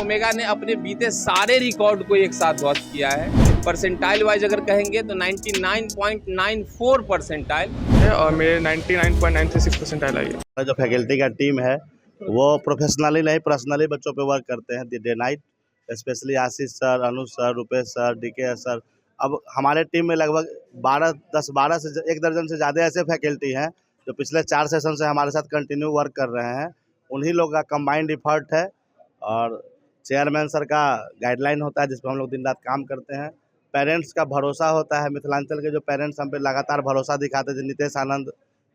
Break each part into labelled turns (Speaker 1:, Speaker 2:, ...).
Speaker 1: Omega ने अपने बीते सारे रिकॉर्ड को एक साथ ध्वस्त किया है। परसेंटाइल वाइज अगर कहेंगे तो 99.94 परसेंटाइल
Speaker 2: है और मेरे 99.936 परसेंटाइल आई है।
Speaker 3: जो फैकल्टी का टीम है वो प्रोफेशनली नहीं पर्सनली बच्चों पे वर्क करते हैं day night, specially Ashish sir, Anuj sir, Rupesh sir, DK sir. अब हमारे टीम में लगभग 10-12 से 1 दर्जन से ज़्यादा ऐसे फैकल्टी हैं जो पिछले 4 सेशन से हमारे साथ कंटिन्यू वर्क कर रहे हैं। उन्हीं लोग का कंबाइंड इफर्ट है और चेयरमैन सर का गाइडलाइन होता है जिस पर हम लोग दिन रात काम करते हैं। पेरेंट्स का भरोसा होता है, मिथिलांचल के जो पेरेंट्स हम पे लगातार भरोसा दिखाते थे। नितेश आनंद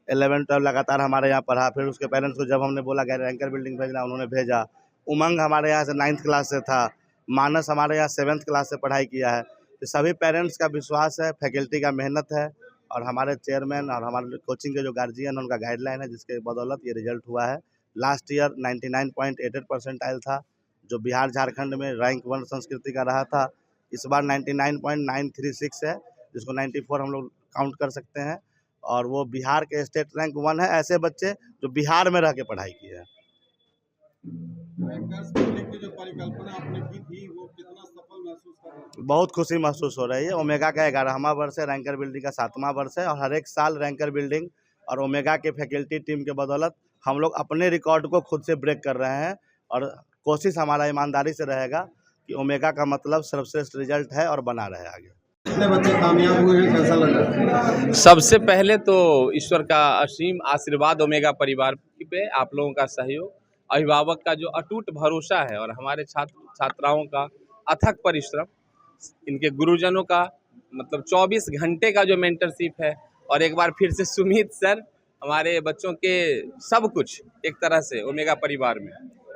Speaker 3: 11-12 लगातार हमारे यहाँ पढ़ा, फिर उसके पेरेंट्स को जब हमने बोला रैंकर बिल्डिंग भेजना उन्होंने भेजा। उमंग हमारे यहाँ से 9th क्लास से था, मानस हमारे यहाँ 7th क्लास से पढ़ाई किया है। तो सभी पेरेंट्स का विश्वास है, फैकल्टी का मेहनत है और हमारे चेयरमैन और हमारे कोचिंग के जो गार्जियन है उनका गाइडलाइन है जिसके बदौलत ये रिजल्ट हुआ है। लास्ट ईयर 99.88 परसेंटाइल था जो बिहार झारखंड में रैंक 1 संस्कृति का रहा था। इस बार 99.936 है जिसको 94 हम लोग काउंट कर सकते हैं और वो बिहार के स्टेट रैंक 1 है। ऐसे बच्चे जो बिहार में रह के पढ़ाई किए हैं।
Speaker 4: रैंकर्स बिल्डिंग की जो परिकल्पना आपने की थी वो कितना सफल महसूस कर रहे हैं?
Speaker 3: बहुत खुशी महसूस हो रही है। ओमेगा का 11वां वर्ष है, रैंकर बिल्डिंग का 7वां वर्ष है और हर एक साल रैंकर बिल्डिंग और ओमेगा के फैकल्टी टीम के बदौलत हम लोग अपने रिकॉर्ड को खुद से ब्रेक कर रहे हैं और कोशिश हमारा ईमानदारी से रहेगा कि ओमेगा का मतलब सर्वश्रेष्ठ रिजल्ट है और बना रहे आगे।
Speaker 4: कितने बच्चे कामयाब हुए हैं, कैसा लगा?
Speaker 1: सबसे पहले तो ईश्वर का असीम आशीर्वाद, ओमेगा परिवार पे आप लोगों का सहयोग, अभिभावक का जो अटूट भरोसा है और हमारे छात्र छात्राओं का अथक परिश्रम, इनके गुरुजनों का मतलब 24 घंटे का जो मेंटरशिप है और एक बार फिर से सुमित सर, हमारे बच्चों के सब कुछ एक तरह से ओमेगा परिवार में।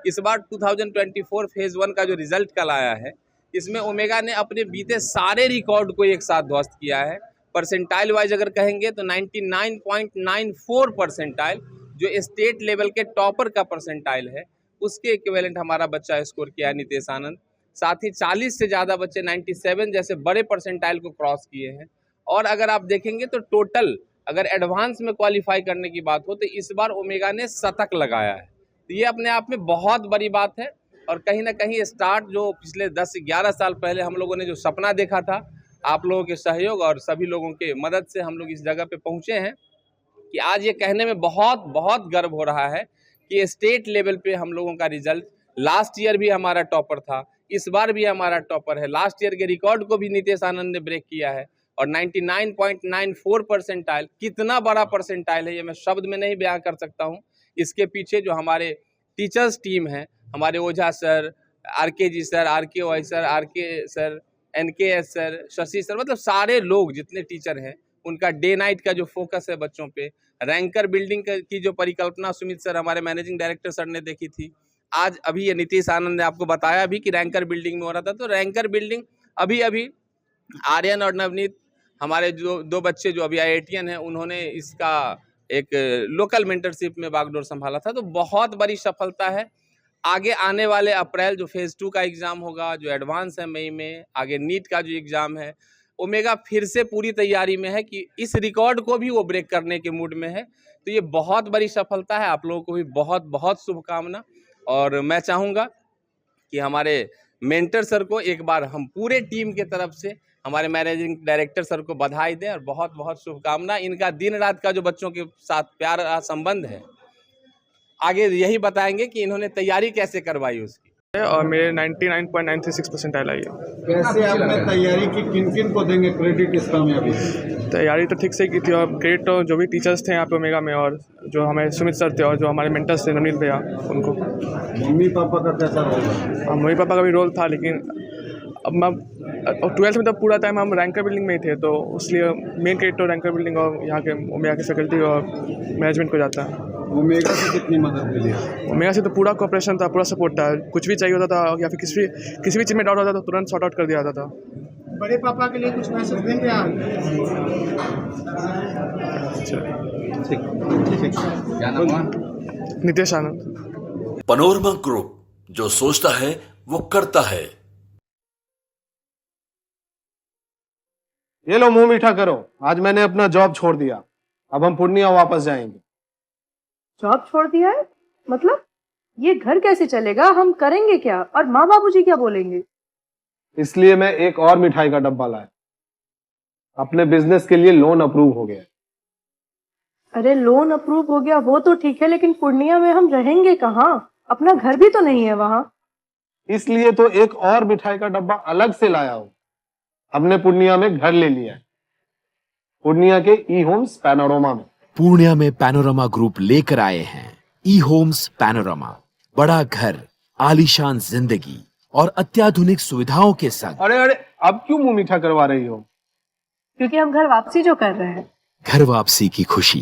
Speaker 1: इस बार 2024 फेज़ 1 का जो रिजल्ट कल आया है इसमें ओमेगा ने अपने बीते सारे रिकॉर्ड को एक साथ ध्वस्त किया है। परसेंटाइल वाइज अगर कहेंगे तो 99.94 परसेंटाइल जो स्टेट लेवल के टॉपर का परसेंटाइल है उसके इक्विवेलेंट हमारा बच्चा स्कोर किया है नितेश आनंद। साथ ही 40 से ज़्यादा बच्चे 97 जैसे बड़े परसेंटाइल को क्रॉस किए हैं। और अगर आप देखेंगे तो टोटल अगर एडवांस में क्वालिफाई करने की बात हो तो इस बार ओमेगा ने शतक लगाया है। तो ये अपने आप में बहुत बड़ी बात है और कहीं ना कहीं स्टार्ट जो पिछले 10-11 साल पहले हम लोगों ने जो सपना देखा था, आप लोगों के सहयोग और सभी लोगों के मदद से हम लोग इस जगह पे पहुँचे हैं कि आज ये कहने में बहुत बहुत गर्व हो रहा है कि स्टेट लेवल पे हम लोगों का रिजल्ट, लास्ट ईयर भी हमारा टॉपर था, इस बार भी हमारा टॉपर है। लास्ट ईयर के रिकॉर्ड को भी नितेश आनंद ने ब्रेक किया है और 99.94 परसेंटाइल कितना बड़ा परसेंटाइल है ये मैं शब्द में नहीं बयां कर सकता हूँ। इसके पीछे जो हमारे टीचर्स टीम है, हमारे Ojha sir, RK ji sir, RK Y sir, RK sir, NKS sir, Shashi sir, मतलब सारे लोग जितने टीचर हैं उनका डे नाइट का जो फोकस है बच्चों पे। रैंकर बिल्डिंग की जो परिकल्पना सुमित सर हमारे मैनेजिंग डायरेक्टर सर ने देखी थी, आज अभी ये नीतीश आनंद ने आपको बताया भी कि रैंकर बिल्डिंग में हो रहा था। तो रैंकर बिल्डिंग अभी आर्यन और नवनीत हमारे जो 2 बच्चे जो अभी IITian हैं उन्होंने इसका एक लोकल मेंटरशिप में बागडोर संभाला था। तो बहुत बड़ी सफलता है। आगे आने वाले अप्रैल जो फेज़ 2 का एग्ज़ाम होगा, जो एडवांस है मई में, आगे नीट का जो एग्ज़ाम है, ओमेगा फिर से पूरी तैयारी में है कि इस रिकॉर्ड को भी वो ब्रेक करने के मूड में है। तो ये बहुत बड़ी सफलता है। आप लोगों को भी बहुत बहुत शुभकामना और मैं चाहूँगा कि हमारे मेंटर सर को एक बार हम पूरे टीम के तरफ से हमारे मैनेजिंग डायरेक्टर सर को बधाई दें और बहुत बहुत शुभकामना। इनका दिन रात का जो बच्चों के साथ प्यारा संबंध है, आगे यही बताएंगे कि इन्होंने तैयारी कैसे करवाई उसकी।
Speaker 2: और मेरे 99.936 परसेंटाइल आई है।
Speaker 4: कैसे आपने तैयारी की, किन किन को देंगे क्रेडिट इस कामयाबी?
Speaker 2: तैयारी तो ठीक से की थी और क्रेडिट तो जो भी टीचर्स थे यहाँ पे ओमेगा में और जो हमारे सुमित सर थे और जो हमारे मेंटर्स थे नवनीत भैया, उनको।
Speaker 4: मम्मी पापा का कैसा रोल है?
Speaker 2: मम्मी पापा का भी रोल था, लेकिन अब मैं 12th में तब पूरा टाइम हम रैंकर बिल्डिंग में ही थे तो इसलिए मेन क्रेडिट तो रैंकर बिल्डिंग और यहाँ के ओमेगा की फैकल्टी और मैनेजमेंट को जाता है।
Speaker 4: ओमेगा से कितनी मदद मिली?
Speaker 2: ओमेगा से तो पूरा कोऑपरेशन था, पूरा सपोर्ट था। कुछ भी चाहिए होता था या फिर किसी भी चीज़ में डाउट होता था तो तुरंत सॉर्ट आउट कर दिया जाता था।
Speaker 4: बड़े पापा के लिए कुछ मैसेज देंगे आप?
Speaker 2: नितेश आनंद।
Speaker 5: पनोरमा ग्रुप, जो सोचता है वो करता है।
Speaker 6: ये लो मुंह मीठा करो, आज मैंने अपना जॉब छोड़ दिया, अब हम पूर्णिया वापस जाएंगे।
Speaker 7: जॉब छोड़ दिया है? मतलब ये घर कैसे चलेगा, हम करेंगे क्या और माँ बाबूजी क्या बोलेंगे?
Speaker 6: इसलिए मैं एक और मिठाई का डब्बा लाया। अपने बिजनेस के लिए लोन अप्रूव हो गया।
Speaker 7: अरे लोन अप्रूव हो गया वो तो ठीक है, लेकिन पूर्णिया में हम रहेंगे कहाँ? अपना घर भी तो नहीं है वहाँ।
Speaker 6: इसलिए तो एक और मिठाई का डब्बा अलग से लाया हूँ। हमने पूर्णिया में घर ले लिया है, पूर्णिया के ई होम्स पैनोरमा में।
Speaker 8: पूर्णिया में पैनोरमा ग्रुप लेकर आए हैं ई होम्स पैनोरमा। बड़ा घर, आलीशान जिंदगी और अत्याधुनिक सुविधाओं के संग।
Speaker 6: अरे अरे, अब क्यों मुंह मीठा करवा रही हो?
Speaker 7: क्योंकि हम घर वापसी जो कर रहे हैं।
Speaker 8: घर वापसी की खुशी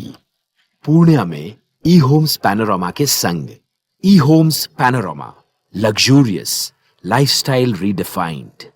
Speaker 8: पूर्णिया में ई होम्स पैनोरमा के संग। E homes panorama, luxurious lifestyle redefined.